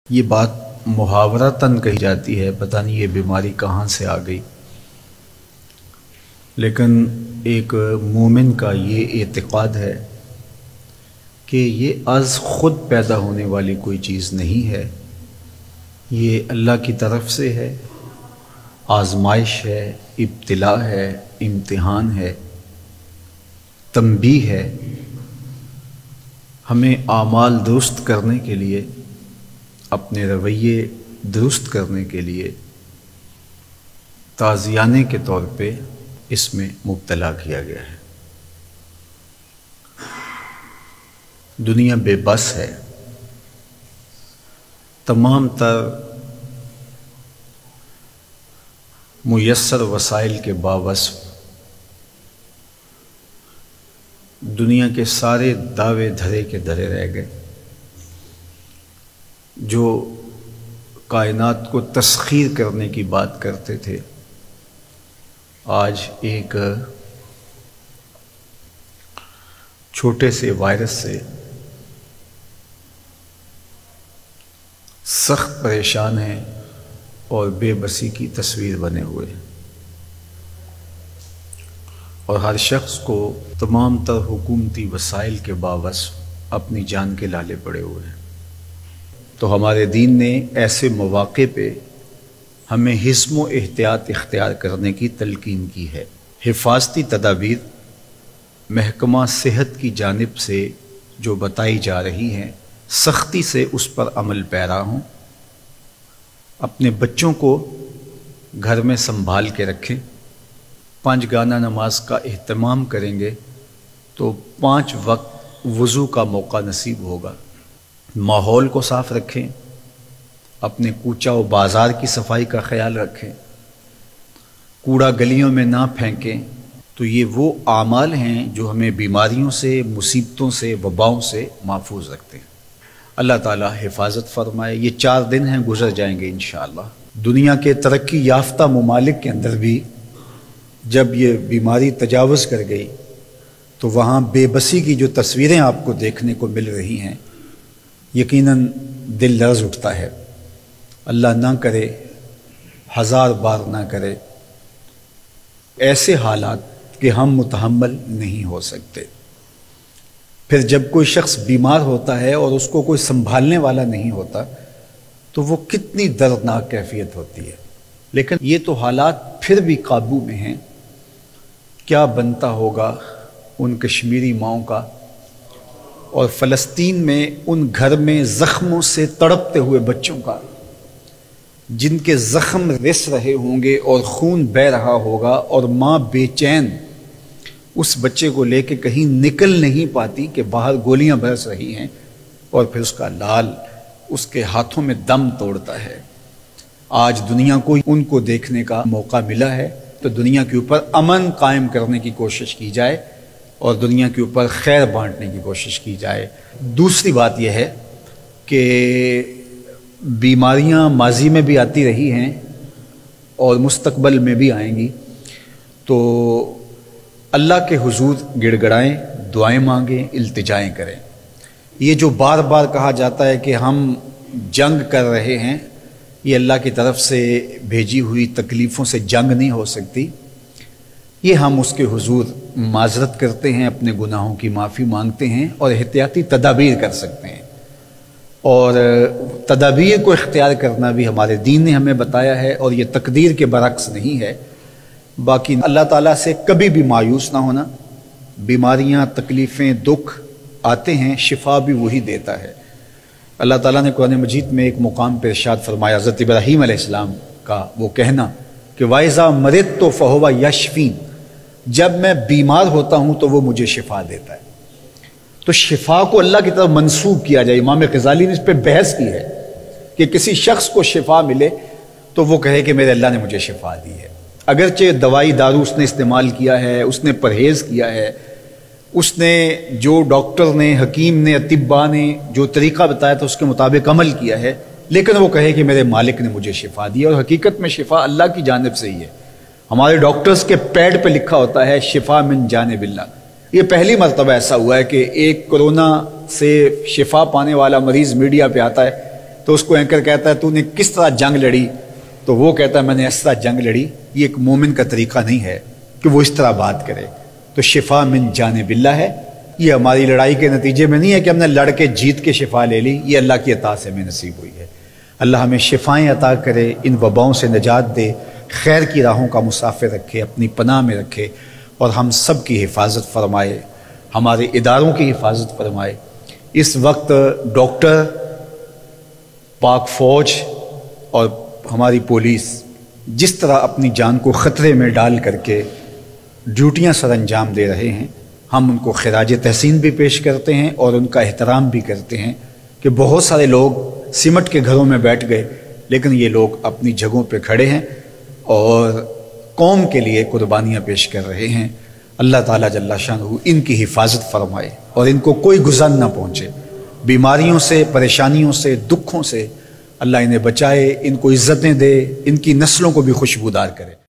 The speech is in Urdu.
یہ بات محاورتاً کہی جاتی ہے، پتہ نہیں یہ بیماری کہاں سے آ گئی، لیکن ایک مومن کا یہ اعتقاد ہے کہ یہ از خود پیدا ہونے والی کوئی چیز نہیں ہے، یہ اللہ کی طرف سے ہے، آزمائش ہے، ابتلاء ہے، امتحان ہے، تنبیہ ہے، ہمیں اعمال درست کرنے کے لیے، اپنے رویے درست کرنے کے لیے تازیانے کے طور پہ اس میں مبتلا کیا گیا ہے۔ دنیا بے بس ہے، تمام تر میسر وسائل کے باوصف دنیا کے سارے دعوے دھرے کے دھرے رہ گئے۔ جو کائنات کو تسخیر کرنے کی بات کرتے تھے، آج ایک چھوٹے سے وائرس سے سخت پریشان ہیں اور بے بسی کی تصویر بنے ہوئے ہیں، اور ہر شخص کو تمام تر حکومتی وسائل کے باوصف اپنی جان کے لالے پڑے ہوئے ہیں۔ تو ہمارے دین نے ایسے مواقع پہ ہمیں حزم و احتیاط اختیار کرنے کی تلقین کی ہے۔ حفاظتی تدابیر محکمہ صحت کی جانب سے جو بتائی جا رہی ہیں، سختی سے اس پر عمل پیرا ہوں، اپنے بچوں کو گھر میں سنبھال کے رکھیں، 5 گانہ نماز کا اہتمام کریں گے تو 5 وقت وضو کا موقع نصیب ہوگا۔ ماحول کو صاف رکھیں، اپنے کوچہ و بازار کی صفائی کا خیال رکھیں، کوڑا گلیوں میں نہ پھینکیں۔ تو یہ وہ اعمال ہیں جو ہمیں بیماریوں سے، مصیبتوں سے، وباؤں سے محفوظ رکھتے ہیں۔ اللہ تعالیٰ حفاظت فرمائے۔ یہ 4 دن ہیں، گزر جائیں گے انشاءاللہ۔ دنیا کے ترقی یافتہ ممالک کے اندر بھی جب یہ بیماری تجاوز کر گئی تو وہاں بے بسی کی جو تصویریں آپ کو دیکھنے کو مل رہی ہیں، یقیناً دل لرز اٹھتا ہے۔ اللہ نہ کرے، 1000 بار نہ کرے، ایسے حالات کہ ہم متحمل نہیں ہو سکتے۔ پھر جب کوئی شخص بیمار ہوتا ہے اور اس کو کوئی سنبھالنے والا نہیں ہوتا تو وہ کتنی دردناک کیفیت ہوتی ہے۔ لیکن یہ تو حالات پھر بھی قابو میں ہیں۔ کیا بنتا ہوگا ان کشمیری ماؤں کا اور فلسطین میں ان گھر میں زخموں سے تڑپتے ہوئے بچوں کا، جن کے زخم رس رہے ہوں گے اور خون بہہ رہا ہوگا، اور ماں بے چین اس بچے کو لے کے کہیں نکل نہیں پاتی کہ باہر گولیاں برس رہی ہیں، اور پھر اس کا لال اس کے ہاتھوں میں دم توڑتا ہے۔ آج دنیا کو ان کو دیکھنے کا موقع ملا ہے، تو دنیا کے اوپر امن قائم کرنے کی کوشش کی جائے اور دنیا کے اوپر خیر بانٹنے کی کوشش کی جائے۔ دوسری بات یہ ہے کہ بیماریاں ماضی میں بھی آتی رہی ہیں اور مستقبل میں بھی آئیں گی، تو اللہ کے حضور گڑ گڑائیں، دعائیں مانگیں، التجائیں کریں۔ یہ جو بار بار کہا جاتا ہے کہ ہم جنگ کر رہے ہیں، یہ اللہ کی طرف سے بھیجی ہوئی تکلیفوں سے جنگ نہیں ہو سکتی۔ یہ ہم اس کے حضور معذرت کرتے ہیں، اپنے گناہوں کی معافی مانگتے ہیں اور احتیاطی تدابیر کر سکتے ہیں، اور تدابیر کو اختیار کرنا بھی ہمارے دین نے ہمیں بتایا ہے، اور یہ تقدیر کے برعکس نہیں ہے۔ باقی اللہ تعالیٰ سے کبھی بھی مایوس نہ ہونا۔ بیماریاں، تکلیفیں، دکھ آتے ہیں، شفا بھی وہی دیتا ہے۔ اللہ تعالیٰ نے قرآن مجید میں ایک مقام پر ارشاد فرمایا، حضرت ابراہیم علیہ السلام کا وہ کہنا کہ وَإِذَا مَرِضْتُ فَهُوَ يَشْفِينِ، جب میں بیمار ہوتا ہوں تو وہ مجھے شفا دیتا ہے۔ تو شفا کو اللہ کی طرف منسوب کیا جائے۔ امام غزالی نے اس پہ بحث کی ہے کہ کسی شخص کو شفا ملے تو وہ کہے کہ میرے اللہ نے مجھے شفا دی ہے، اگرچہ دوائی دارو اس نے استعمال کیا ہے، اس نے پرہیز کیا ہے، اس نے جو ڈاکٹر نے، حکیم نے، اطباء نے جو طریقہ بتایا تھا اس کے مطابق عمل کیا ہے، لیکن وہ کہے کہ میرے مالک نے مجھے شفا دی، اور حقیقت میں شفا اللہ کی جانب سے ہی ہے۔ ہمارے ڈاکٹرز کے پیڈ پہ لکھا ہوتا ہے شفا من جانب اللہ۔ یہ پہلی مرتبہ ایسا ہوا ہے کہ ایک کرونا سے شفا پانے والا مریض میڈیا پہ آتا ہے تو اس کو اینکر کہتا ہے تو نے کس طرح جنگ لڑی؟ تو وہ کہتا ہے میں نے اس طرح جنگ لڑی۔ یہ ایک مومن کا طریقہ نہیں ہے کہ وہ اس طرح بات کرے۔ تو شفا من جانب اللہ ہے، یہ ہماری لڑائی کے نتیجے میں نہیں ہے کہ ہم نے لڑ کے جیت کے شفا لے لی، یہ اللہ کی عطا سے ہمیں نصیب ہوئی ہے۔ اللہ ہمیں شفائیں عطا کرے، ان وباؤں سے نجات دے، خیر کی راہوں کا مسافر رکھے، اپنی پناہ میں رکھے، اور ہم سب کی حفاظت فرمائے، ہمارے اداروں کی حفاظت فرمائے۔ اس وقت ڈاکٹر، پاک فوج اور ہماری پولیس جس طرح اپنی جان کو خطرے میں ڈال کر کے ڈیوٹیاں سر انجام دے رہے ہیں، ہم ان کو خراج تحسین بھی پیش کرتے ہیں اور ان کا احترام بھی کرتے ہیں کہ بہت سارے لوگ سمٹ کے گھروں میں بیٹھ گئے، لیکن یہ لوگ اپنی جگہوں پہ کھڑے ہیں اور قوم کے لیے قربانیاں پیش کر رہے ہیں۔ اللہ تعالیٰ جل شانہ ان کی حفاظت فرمائے اور ان کو کوئی گزر نہ پہنچے، بیماریوں سے، پریشانیوں سے، دکھوں سے اللہ انہیں بچائے، ان کو عزتیں دے، ان کی نسلوں کو بھی خوشبودار کرے۔